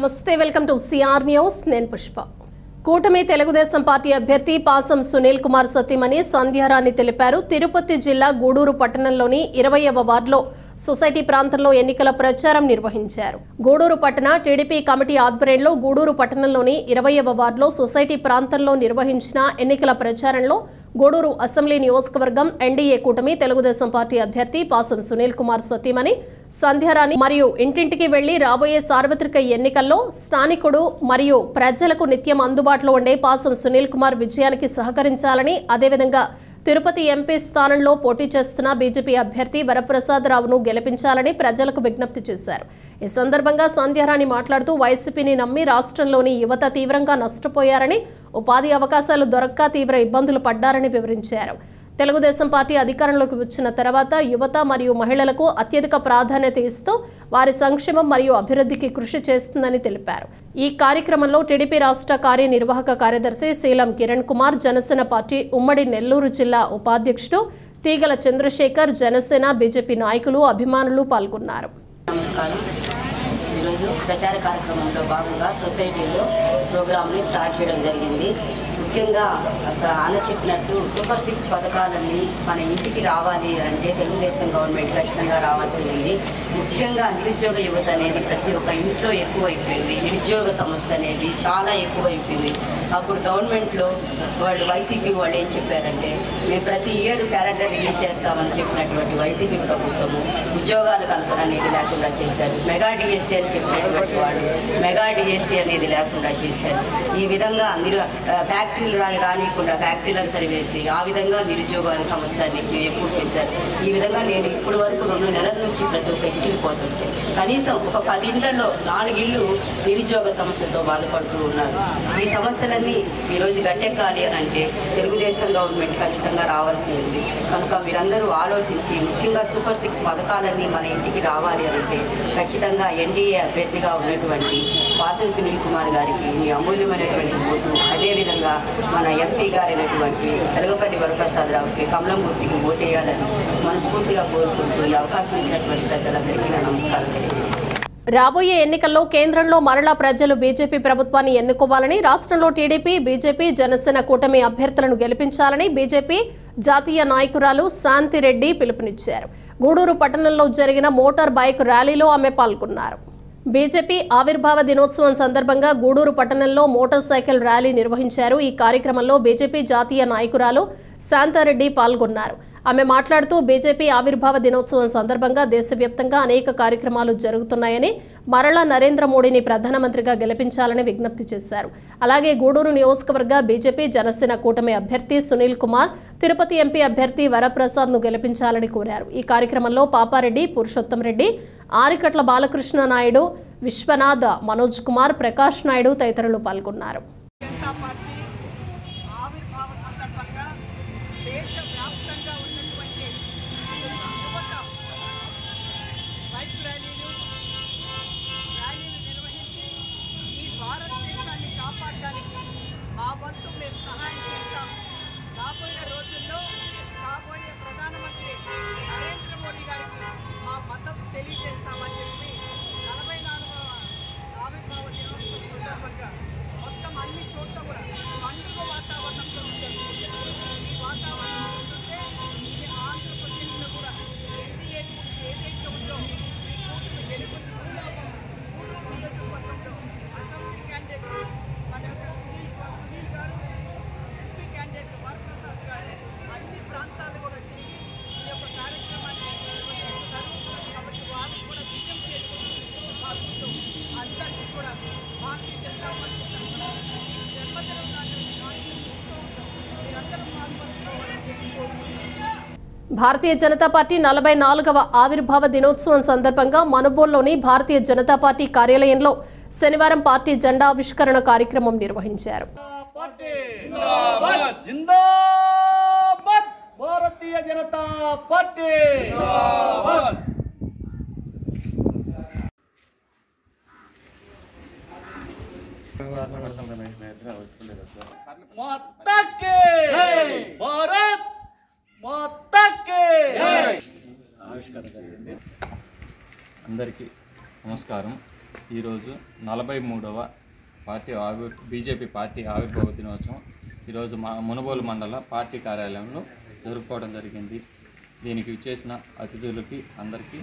నమస్తే welcome to CR news నేను పుష్ప కూటమి తెలుగుదేశం పార్టీ అభ్యర్థి పాసం సునీల్ కుమార్ సతీమణి సంధ్యారాణి తెలిపారు. తిరుపతి జిల్లా గూడూరు పట్టణంలోని 20వ వార్డులో సొసైటీ ప్రాంతంలో ఎన్నికల ప్రచారం నిర్వహించారు. గూడూరు పట్టణ టీడీపీ కమిటీ ఆధ్వర్యంలో గూడూరు పట్టణంలోని 20వ వార్డులో సొసైటీ ప్రాంతంలో నిర్వహించిన ఎన్నికల ప్రచారంలో గూడూరు అసెంబ్లీ నియోజకవర్గం ఎన్డీఏ కూటమి తెలుగుదేశం పార్టీ అభ్యర్థి పాసం సునీల్ కుమార్ సతీమణి సంధ్యారాణి మరియు ఇంటింటికి వెళ్లి రాబోయే సార్వత్రిక ఎన్నికల్లో స్థానికుడు మరియు ప్రజలకు నిత్యం అందుబాటులో ఉండే పాసం సునీల్ కుమార్ విజయానికి సహకరించాలని, అదేవిధంగా తిరుపతి ఎంపీ స్థానంలో పోటీ చేస్తున్న బీజేపీ అభ్యర్థి వరప్రసాదరావును గెలిపించాలని ప్రజలకు విజ్ఞప్తి చేశారు. ఈ సందర్భంగా సంధ్యారాణి మాట్లాడుతూ వైసీపీని నమ్మి రాష్ట్రంలోని యువత తీవ్రంగా నష్టపోయారని, ఉపాధి అవకాశాలు దొరక్క తీవ్ర ఇబ్బందులు పడ్డారని వివరించారు. తెలుగుదేశం పార్టీ అధికారంలోకి వచ్చిన తర్వాత యువత మరియు మహిళలకు అత్యధిక ప్రాధాన్యత ఇస్తూ వారి సంక్షేమం మరియు అభివృద్ధికి కృషి చేస్తుందని తెలిపారు. ఈ కార్యక్రమంలో టీడీపీ రాష్ట్ర కార్యనిర్వాహక కార్యదర్శి శీలం కిరణ్ కుమార్, జనసేన పార్టీ ఉమ్మడి నెల్లూరు జిల్లా ఉపాధ్యక్షుడు తీగల చంద్రశేఖర్, జనసేన బీజేపీ నాయకులు, అభిమానులు పాల్గొన్నారు. ఈరోజు ప్రచార కార్యక్రమంలో భాగంగా సొసైటీలో ప్రోగ్రామ్ని స్టార్ట్ చేయడం జరిగింది. ముఖ్యంగా ఆన చెప్పినట్టు సూపర్ 6 పథకాలన్నీ మన ఇంటికి రావాలి అంటే తెలుగుదేశం గవర్నమెంట్ ఖచ్చితంగా రావాల్సి ఉంది. ముఖ్యంగా నిరుద్యోగ యువత అనేది ప్రతి ఒక్క ఇంట్లో ఎక్కువైపోయింది. నిరుద్యోగ సమస్య అనేది చాలా ఎక్కువైపోయింది. అప్పుడు గవర్నమెంట్లో వాళ్ళు వైసీపీ వాళ్ళు ఏం చెప్పారంటే, మేము ప్రతి ఇయర్ క్యాలెండర్ రిలీజ్ చేస్తామని చెప్పినటువంటి వైసీపీ ప్రభుత్వము ఉద్యోగాల కల్పన అనేది లేకుండా చేశారు. మెగా డిఎస్సీ అని చెప్పినటువంటి వాళ్ళు మెగా డిఎస్సీ అనేది లేకుండా చేశారు. ఈ విధంగా ఫ్యాక్టరీలు రానియకుండా ఫ్యాక్టరీలను తరివేసి ఆ విధంగా నిరుద్యోగాల సమస్యని ఎక్కువ చేశారు. ఈ విధంగా నేను ఇప్పటి వరకు 2 నెలల నుంచి ప్రతి ఒక్క ఇంటికి పోతుంటే కనీసం ఒక 10 ఇళ్లలో 4 ఇళ్ళు నిరుద్యోగ సమస్యతో బాధపడుతూ ఉన్నారు. ఈ సమస్యలన్నీ ఈరోజు గట్టెక్కాలి అని అంటే తెలుగుదేశం గవర్నమెంట్ ఖచ్చితంగా రావాల్సి ఉంది. కనుక మీరందరూ ఆలోచించి ముఖ్యంగా సూపర్ 6 పథకాలన్నీ మన ఇంటికి రావాలి అంటే ఖచ్చితంగా ఎన్డీఏ అభ్యర్థిగా ఉన్నటువంటి పాసం సునీల్ కుమార్ గారికి మీ అమూల్యమైనటువంటి ఓటు, అదేవిధంగా మన ఎంపీ గారైనటువంటి వెలగపల్లి వరప్రసాదరావుకి కమలం గుర్తికి ఓటేయాలని మనస్ఫూర్తిగా కోరుకుంటూ ఈ అవకాశం ఇచ్చినటువంటి పెద్దలందరికీ నా నమస్కారం తెలియజేస్తాను. రాబోయే ఎన్నికల్లో కేంద్రంలో మరలా ప్రజలు బీజేపీ ప్రభుత్వాన్ని ఎన్నుకోవాలని, రాష్ట్రంలో టీడీపీ, బీజేపీ, జనసేన కూటమి అభ్యర్థులను గెలిపించాలని బీజేపీ జాతీయ నాయకురాలు శాంతిరెడ్డి పిలుపునిచ్చారు. గూడూరు పట్టణంలో జరిగిన మోటార్ బైక్ ర్యాలీలో ఆమె పాల్గొన్నారు. బీజేపీ ఆవిర్భావ దినోత్సవం సందర్భంగా గూడూరు పట్టణంలో మోటార్ సైకిల్ ర్యాలీ నిర్వహించారు. ఈ కార్యక్రమంలో బీజేపీ జాతీయ నాయకురాలు శాంతారెడ్డి పాల్గొన్నారు. ఆమె మాట్లాడుతూ బీజేపీ ఆవిర్భావ దినోత్సవం సందర్భంగా దేశవ్యాప్తంగా అనేక కార్యక్రమాలు జరుగుతున్నాయని, మరలా నరేంద్ర మోడీని ప్రధానమంత్రిగా గెలిపించాలని విజ్ఞప్తి చేశారు. అలాగే గూడూరు నియోజకవర్గ బీజేపీ జనసేన కూటమి అభ్యర్థి సునీల్ కుమార్, తిరుపతి ఎంపీ అభ్యర్థి వరప్రసాద్ను గెలిపించాలని కోరారు. ఈ కార్యక్రమంలో పాపారెడ్డి, పురుషోత్తం రెడ్డి, ఆరికట్ల బాలకృష్ణ నాయుడు, విశ్వనాథ్, మనోజ్ కుమార్, ప్రకాష్ నాయుడు తదితరులు పాల్గొన్నారు. మా వంతు మేము సహాయం చేస్తాం. రాబోయే రోజుల్లో రాబోయే ప్రధానమంత్రి నరేంద్ర మోడీ గారికి మా మద్దతు తెలియజేస్తామని చెప్పి 44వ ఆవిర్భావ దినోత్సవం సందర్భంగా మొత్తం అన్ని చోట్ల కూడా పండుగ వాతావరణంతో జరుగుతుంది. ఈ వాతావరణం చూస్తుంటే ఈ ఆంధ్రప్రదేశ్లో కూడా ఎన్డీఏ ఏదైతే ఉందో ఈ కూటమి గెలుపొందుతుందో గూడూరు నియోజకవర్గంలో అసెంబ్లీ క్యాండిడేట్ మన యొక్క సునీల్ గారు, ఎంపీ క్యాండిడేట్ వరప్రసాద్ గారు అన్ని ప్రాంతాలు కూడా తిరిగి ఈ యొక్క కార్యక్రమాన్ని నిర్వహిస్తున్నారు. కాబట్టి వారిని కూడా విజయం చేసుకుంటూ అందరికీ కూడా భారతీయ జనతా పార్టీ జన్మదినం మీరందరూ పాల్గొంటున్నారని కోరుకుంటున్నారు. భారతీయ జనతా పార్టీ 44వ ఆవిర్భావ దినోత్సవం సందర్భంగా మనుబోల్లోని భారతీయ జనతా పార్టీ కార్యాలయంలో శనివారం పార్టీ జెండా ఆవిష్కరణ కార్యక్రమం నిర్వహించారు. భారతీయ జనతా పార్టీ భారత్ మాతాకి ఆవిష్కరణ జరిగింది. అందరికీ నమస్కారం. ఈరోజు 43వ బీజేపీ పార్టీ ఆవిర్భావ దినోత్సవం ఈరోజు మా మునుగోలు మండల పార్టీ కార్యాలయంలో జరుపుకోవడం జరిగింది. దీనికి చేసిన అతిథులకి అందరికీ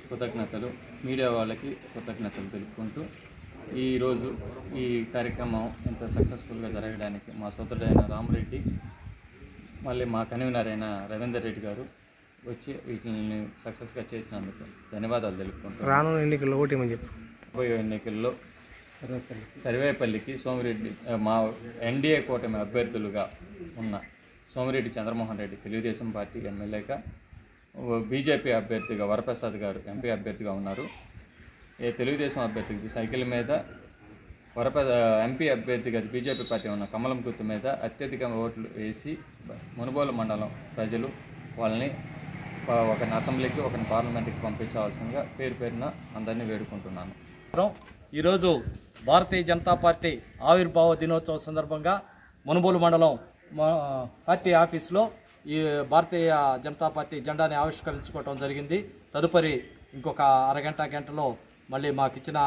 కృతజ్ఞతలు, మీడియా వాళ్ళకి కృతజ్ఞతలు తెలుపుకుంటూ ఈరోజు ఈ కార్యక్రమం ఎంత సక్సెస్ఫుల్గా జరగడానికి మా సోదరుడైన రామరెడ్డి, మళ్ళీ మా కన్వీనర్ అయిన రవీందర్ రెడ్డి గారు వచ్చి వీటిని సక్సెస్గా చేసినందుకు ధన్యవాదాలు తెలుపుకుంటాం. రానున్న ఎన్నికల్లో ఓటేమని చెప్పి రాబోయే ఎన్నికల్లో సర్వేపల్లికి సోమిరెడ్డి, మా ఎన్డీఏ కూటమి అభ్యర్థులుగా ఉన్న సోమిరెడ్డి చంద్రమోహన్ రెడ్డి తెలుగుదేశం పార్టీ ఎమ్మెల్యేగా, బీజేపీ అభ్యర్థిగా వరప్రసాద్ గారు ఎంపీ అభ్యర్థిగా ఉన్నారు. తెలుగుదేశం అభ్యర్థికి సైకిల్ మీద, ఎంపీ అభ్యర్థిగా బీజేపీ పార్టీ ఉన్న కమలం గుర్తు మీద అత్యధిక ఓట్లు వేసి మునుగోలు మండలం ప్రజలు వాళ్ళని ఒకరిని అసెంబ్లీకి, ఒకరిని పార్లమెంట్కి పంపించవలసిందిగా పేరు పేరున అందరినీ వేడుకుంటున్నాను. ఈరోజు భారతీయ జనతా పార్టీ ఆవిర్భావ దినోత్సవం సందర్భంగా మునుగోలు మండలం పార్టీ ఆఫీస్లో ఈ భారతీయ జనతా పార్టీ జెండాని ఆవిష్కరించుకోవడం జరిగింది. తదుపరి ఇంకొక గంటలో మళ్ళీ మాకు ఇచ్చిన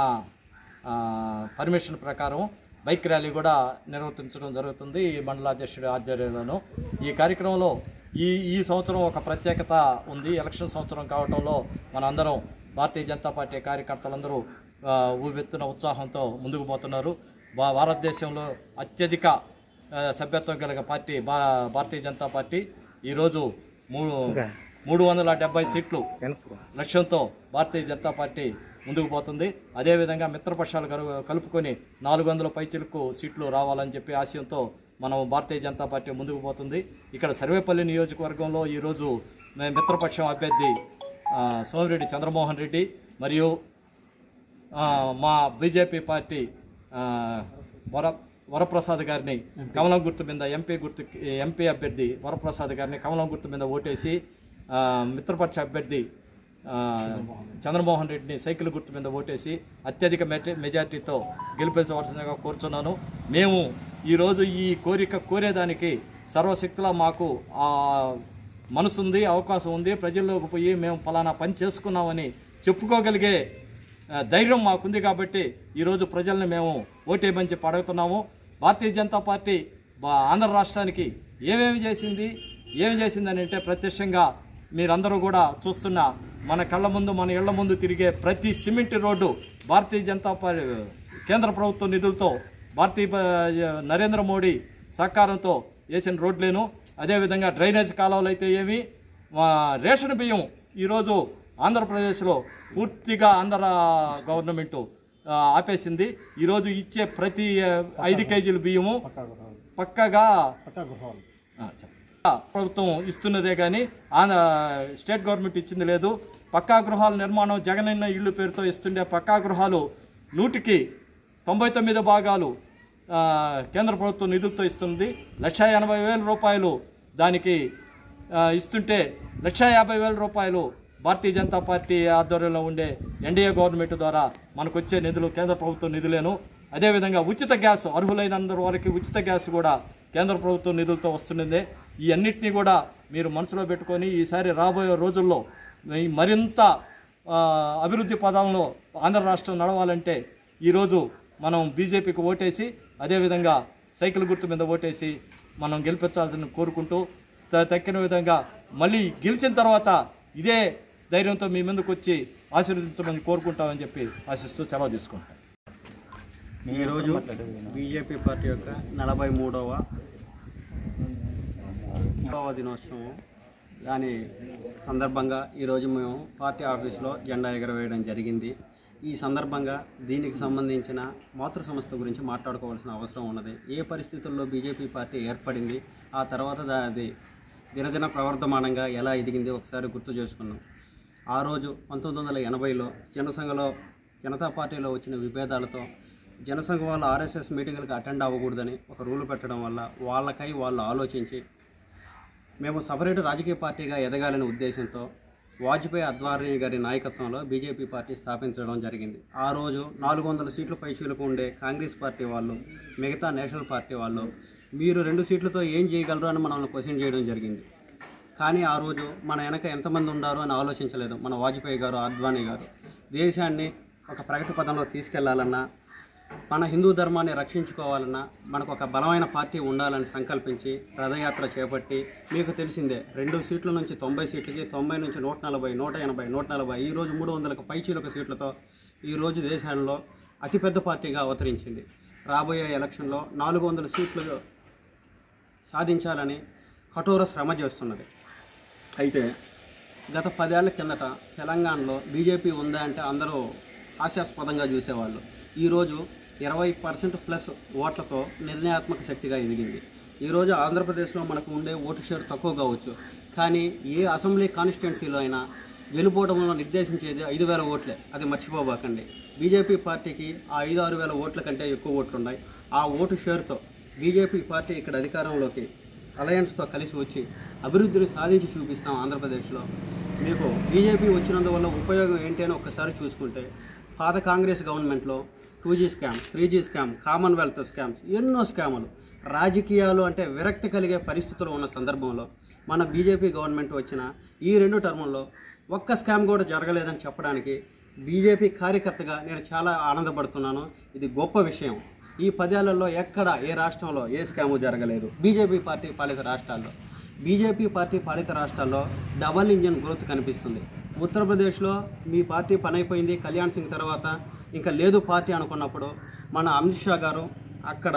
పర్మిషన్ ప్రకారం బైక్ ర్యాలీ కూడా నిర్వర్తించడం జరుగుతుంది ఈ మండలాధ్యక్షుడి ఆధ్వర్యంలోనూ. ఈ కార్యక్రమంలో ఈ సంవత్సరం ఒక ప్రత్యేకత ఉంది. ఎలక్షన్ సంవత్సరం కావడంలో మనందరం భారతీయ జనతా పార్టీ కార్యకర్తలందరూ ఊవెత్తున ఉత్సాహంతో ముందుకు పోతున్నారు. భారతదేశంలో అత్యధిక సభ్యత్వం కలిగిన పార్టీ భారతీయ జనతా పార్టీ ఈరోజు 370 సీట్లు లక్ష్యంతో భారతీయ జనతా పార్టీ ముందుకు పోతుంది. అదేవిధంగా మిత్రపక్షాలు కలుపుకొని 400 పైచిలకు సీట్లు రావాలని చెప్పి ఆశయంతో మనం భారతీయ జనతా పార్టీ ముందుకు పోతుంది. ఇక్కడ సర్వేపల్లి నియోజకవర్గంలో ఈరోజు మిత్రపక్షం అభ్యర్థి సోమిరెడ్డి చంద్రమోహన్ రెడ్డి మరియు మా బీజేపీ పార్టీ వరప్రసాద్ గారిని కమలం గుర్తు మీద ఎంపీ అభ్యర్థి వరప్రసాద్ గారిని కమలం గుర్తు మీద ఓటేసి మిత్రపక్ష అభ్యర్థి చంద్రమోహన్ రెడ్డిని సైకిల్ గుర్తు మీద ఓటేసి అత్యధిక మెజార్టీతో గెలిపించవలసిందిగా కోరుచున్నాను. మేము ఈరోజు ఈ కోరేదానికి సర్వశక్తులా మాకు మనసుంది, అవకాశం ఉంది. ప్రజల్లోకి పోయి మేము ఫలానా పని చేసుకున్నామని చెప్పుకోగలిగే ధైర్యం మాకుంది. కాబట్టి ఈరోజు ప్రజల్ని మేము ఓటేయమని చెప్పి అడుగుతున్నాము. భారతీయ జనతా పార్టీ ఆంధ్ర రాష్ట్రానికి ఏమేమి చేసిందని అంటే ప్రత్యక్షంగా మీరందరూ కూడా చూస్తున్న మన కళ్ళ ముందు, మన ఇళ్ల ముందు తిరిగే ప్రతి cement road Bharatiya Janata party కేంద్ర ప్రభుత్వ నిధులతో నరేంద్ర మోడీ సహకారంతో వేసిన రోడ్లేను. అదేవిధంగా డ్రైనేజ్ కాలువలు అయితే ఏమి, రేషన్ బియ్యం ఈరోజు ఆంధ్రప్రదేశ్లో పూర్తిగా ఆంధ్ర గవర్నమెంటు ఆపేసింది. ఈరోజు ఇచ్చే ప్రతి 5 కేజీల బియ్యము పక్కాగా ప్రభుత్వం ఇస్తున్నదే కానీ స్టేట్ గవర్నమెంట్ ఇచ్చింది లేదు. పక్కా గృహాల నిర్మాణం జగనన్న ఇళ్ళు పేరుతో ఇస్తుండే పక్కా గృహాలు 100కి 99 భాగాలు కేంద్ర ప్రభుత్వం నిధులతో ఇస్తుంది. 1,80,000 రూపాయలు దానికి ఇస్తుంటే 1,50,000 రూపాయలు భారతీయ జనతా పార్టీ ఆధ్వర్యంలో ఉండే ఎన్డీఏ గవర్నమెంట్ ద్వారా మనకు వచ్చే నిధులు కేంద్ర ప్రభుత్వం నిధులేను. అదేవిధంగా ఉచిత గ్యాస్, అర్హులైనందరి వరకు ఉచిత గ్యాస్ కూడా కేంద్ర ప్రభుత్వం నిధులతో వస్తున్నదే. ఈ అన్నిటినీ కూడా మీరు మనసులో పెట్టుకొని ఈసారి రాబోయే రోజుల్లో మరింత అభివృద్ధి పదంలో ఆంధ్ర రాష్ట్రం నడవాలంటే ఈరోజు మనం బీజేపీకి ఓటేసి, అదేవిధంగా సైకిల్ గుర్తు మీద ఓటేసి మనం గెలిపించాల్సిన కోరుకుంటూ, తక్కిన విధంగా మళ్ళీ గెలిచిన తర్వాత ఇదే ధైర్యంతో మీ ముందుకు వచ్చి ఆశీర్వదించమని కోరుకుంటామని చెప్పి ఆశిస్తూ సెలవు తీసుకుంటాం. ఈరోజు బీజేపీ పార్టీ యొక్క 43వ దినోత్సవం దాని సందర్భంగా ఈరోజు మేము పార్టీ ఆఫీస్లో జెండా ఎగరవేయడం జరిగింది. ఈ సందర్భంగా దీనికి సంబంధించిన మాతృ సంస్థ గురించి మాట్లాడుకోవాల్సిన అవసరం ఉన్నది. ఏ పరిస్థితుల్లో బీజేపీ పార్టీ ఏర్పడింది, ఆ తర్వాత అది దినదిన ప్రవర్ధమానంగా ఎలా ఎదిగింది ఒకసారి గుర్తు చేసుకున్నాం. ఆ రోజు 1980లో జనతా పార్టీలో వచ్చిన విభేదాలతో జనసంఘ వాళ్ళు ఆర్ఎస్ఎస్ మీటింగులకు అటెండ్ అవ్వకూడదని ఒక రూల్ పెట్టడం వల్ల వాళ్ళకై వాళ్ళు ఆలోచించి మేము సపరేట్ రాజకీయ పార్టీగా ఎదగాలనే ఉద్దేశంతో వాజ్పేయి అద్వానీ గారి నాయకత్వంలో బీజేపీ పార్టీ స్థాపించడం జరిగింది. ఆ రోజు 400 సీట్లు పైచీలకు ఉండే కాంగ్రెస్ పార్టీ వాళ్ళు, మిగతా నేషనల్ పార్టీ వాళ్ళు మీరు 2 సీట్లతో ఏం చేయగలరు అని మనల్ని క్వశ్చన్ చేయడం జరిగింది. కానీ ఆ రోజు మన వెనక ఎంతమంది ఉండారు అని ఆలోచించలేదు మన వాజ్పేయి గారు, అద్వానీ గారు. దేశాన్ని ఒక ప్రగతి పదంలో తీసుకెళ్లాలన్నా, మన హిందూ ధర్మాన్ని రక్షించుకోవాలన్నా మనకు ఒక బలమైన పార్టీ ఉండాలని సంకల్పించి రథయాత్ర చేపట్టి, మీకు తెలిసిందే 2 సీట్ల నుంచి 90 సీట్లకి, 90 నుంచి 140, 180, 140, ఈరోజు 300కు పైచీలకు సీట్లతో ఈరోజు దేశంలో అతిపెద్ద పార్టీగా అవతరించింది. రాబోయే ఎలక్షన్లో 400 సీట్లు సాధించాలని కఠోర శ్రమ చేస్తున్నది. అయితే గత 10 ఏళ్ల కిందట తెలంగాణలో బీజేపీ ఉందా అంటే అందరూ హాస్యాస్పదంగా చూసేవాళ్ళు. ఈరోజు 20% ప్లస్ ఓట్లతో నిర్ణయాత్మక శక్తిగా ఎదిగింది. ఈరోజు ఆంధ్రప్రదేశ్లో మనకు ఉండే ఓటు షేర్ తక్కువ కావచ్చు, కానీ ఏ అసెంబ్లీ కాన్స్టిట్యున్సీలో అయినా గెలుపోవడంలో నిర్దేశించేది 5,000 ఓట్లే. అది మర్చిపోబాకండి. బీజేపీ పార్టీకి ఆ 5-6 వేల ఓట్ల కంటే ఎక్కువ ఓట్లు ఉన్నాయి. ఆ ఓటు షేర్తో బీజేపీ పార్టీ ఇక్కడ అధికారంలోకి అలయన్స్తో కలిసి వచ్చి అభివృద్ధిని సాధించి చూపిస్తాం ఆంధ్రప్రదేశ్లో. మీకు బీజేపీ వచ్చినందువల్ల ఉపయోగం ఏంటి అని ఒక్కసారి చూసుకుంటే, పాత కాంగ్రెస్ గవర్నమెంట్లో 2G scam, 3G scam, Commonwealth scams, ఎన్నో స్కాములు, రాజకీయాలు అంటే విరక్తి కలిగే పరిస్థితులు ఉన్న సందర్భంలో మన బీజేపీ గవర్నమెంట్ వచ్చిన ఈ 2 టర్ముల్లో ఒక్క స్కామ్ కూడా జరగలేదని చెప్పడానికి బీజేపీ కార్యకర్తగా నేను చాలా ఆనందపడుతున్నాను. ఇది గొప్ప విషయం. ఈ 10 ఏళ్లలో ఎక్కడ ఏ రాష్ట్రంలో ఏ స్కాము జరగలేదు. బీజేపీ పార్టీ పాలిత రాష్ట్రాల్లో డబల్ ఇంజిన్ గ్రోత్ కనిపిస్తుంది. ఉత్తరప్రదేశ్లో మీ పార్టీ పని అయిపోయింది, కళ్యాణ్ సింగ్ తర్వాత ఇంకా లేదు పార్టీ అనుకున్నప్పుడు మన అమిత్ షా గారు అక్కడ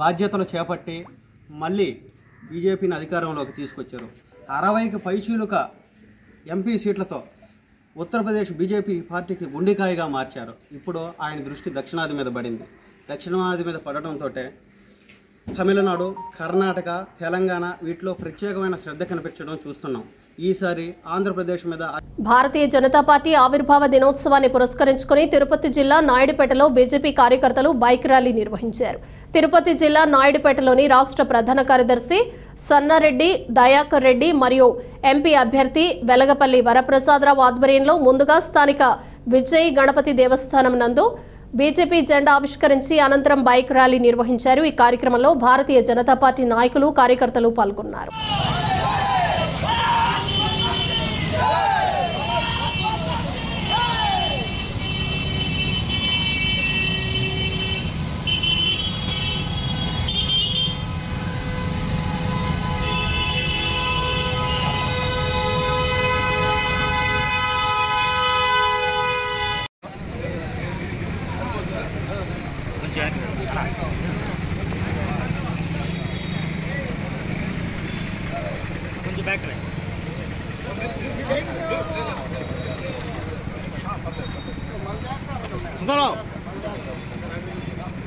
బాధ్యతలు చేపట్టి మళ్ళీ బీజేపీని అధికారంలోకి తీసుకొచ్చారు. 60కి పైచీలుక ఎంపీ సీట్లతో ఉత్తరప్రదేశ్ బీజేపీ పార్టీకి గుండెకాయగా మార్చారు. ఇప్పుడు ఆయన దృష్టి దక్షిణాది మీద పడింది. దక్షిణాది మీద పడటంతో తమిళనాడు, కర్ణాటక, తెలంగాణ వీటిలో ప్రత్యేకమైన శ్రద్ధ కనిపించడం చూస్తున్నాం. ఈసారి ఆంధ్రప్రదేశ్ మీద భారతీయ జనతా పార్టీ ఆవిర్భావ దినోత్సవాన్ని పురస్కరించుకుని తిరుపతి జిల్లా నాయుడుపేటలో బీజేపీ కార్యకర్తలు బైక్ ర్యాలీ నిర్వహించారు. తిరుపతి జిల్లా నాయుడుపేటలోని రాష్ట్ర ప్రధాన కార్యదర్శి సన్నారెడ్డి దయాకర్ రెడ్డి మరియు ఎంపీ అభ్యర్థి వెలగపల్లి వరప్రసాదరావు ఆధ్వర్యంలో ముందుగా స్థానిక విజయ్ గణపతి దేవస్థానం నందు బీజేపీ జెండా ఆవిష్కరించి అనంతరం బైక్ ర్యాలీ నిర్వహించారు. ఈ కార్యక్రమంలో భారతీయ జనతా పార్టీ నాయకులు, కార్యకర్తలు పాల్గొన్నారు. సుందరం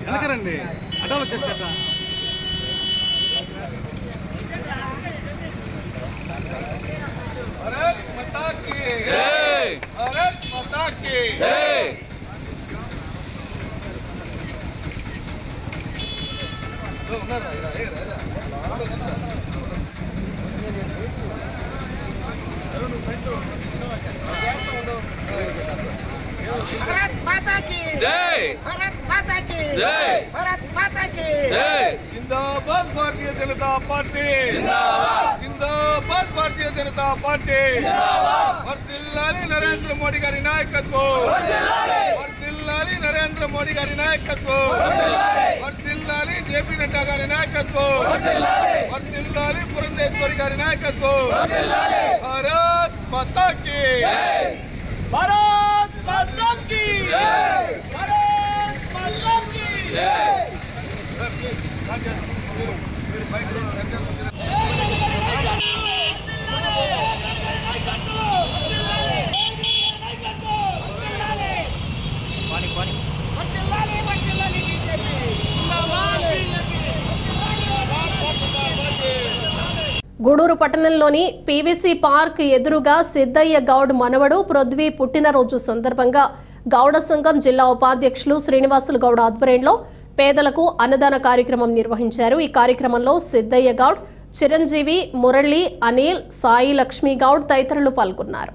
వెనకరండి, అడ్డాలు వచ్చేసేట. భారత్ మాతా కీ జై, భారత్ మాతా కీ జై. भारत माता की जय, भारत माता की जय, भारत माता की जय. जिंदाबाद भारतीय जनता पार्टी, जिंदाबाद. जिंदाबाद भारतीय जनता पार्टी, जिंदाबाद. వర్ధిల్లాలి నరేంద్ర మోడీ గారి నాయకత్వం, వర్ధిల్లాలి. వర్ధిల్లాలి నరేంద్ర మోడీ గారి నాయకత్వం, వర్ధిల్లాలి. వర్ధిల్లాలి జేపీ నడ్డా గారి నాయకత్వం, వర్ధిల్లాలి. వర్ధిల్లాలి పురంధేశ్వరి గారి నాయకత్వం, వర్ధిల్లాలి. భారత్ మాతా కీ జై, భారత్ మాతా కీ జై, భారత్ మాతా కీ జై. గూడూరు పట్టణంలోని పీవీసీ పార్క్ ఎదురుగా సిద్ధయ్య గౌడ్ మనవడు పృథ్వీ పుట్టినరోజు సందర్భంగా గౌడ సంఘం జిల్లా ఉపాధ్యక్షులు శ్రీనివాసులు గౌడ్ ఆధ్వర్యంలో పేదలకు అన్నదాన కార్యక్రమం నిర్వహించారు. ఈ కార్యక్రమంలో సిద్ధయ్య గౌడ్, చిరంజీవి, మురళి, అనిల్, సాయి లక్ష్మీ గౌడ్ తదితరులు పాల్గొన్నారు.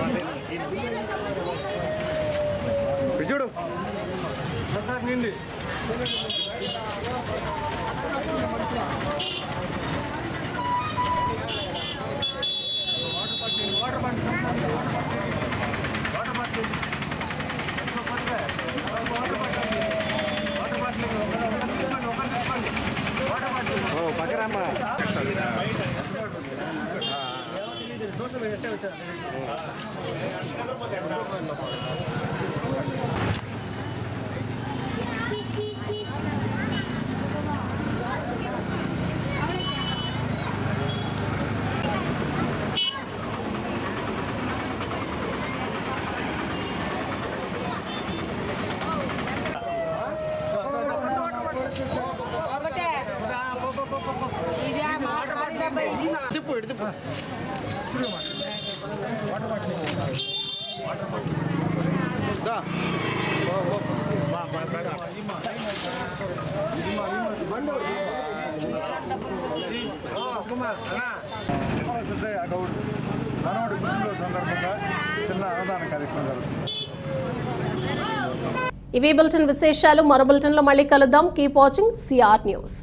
సిద్ధయ్య గౌడ్ మనవడి పుట్టినరోజు సందర్భంగా చిన్న అన్నదాన కార్యక్రమం జరుగుతుంది. ఇవి బులెటిన్ విశేషాలు. మరో బులెటిన్లో మళ్ళీ కలుద్దాం. Keep watching CR news.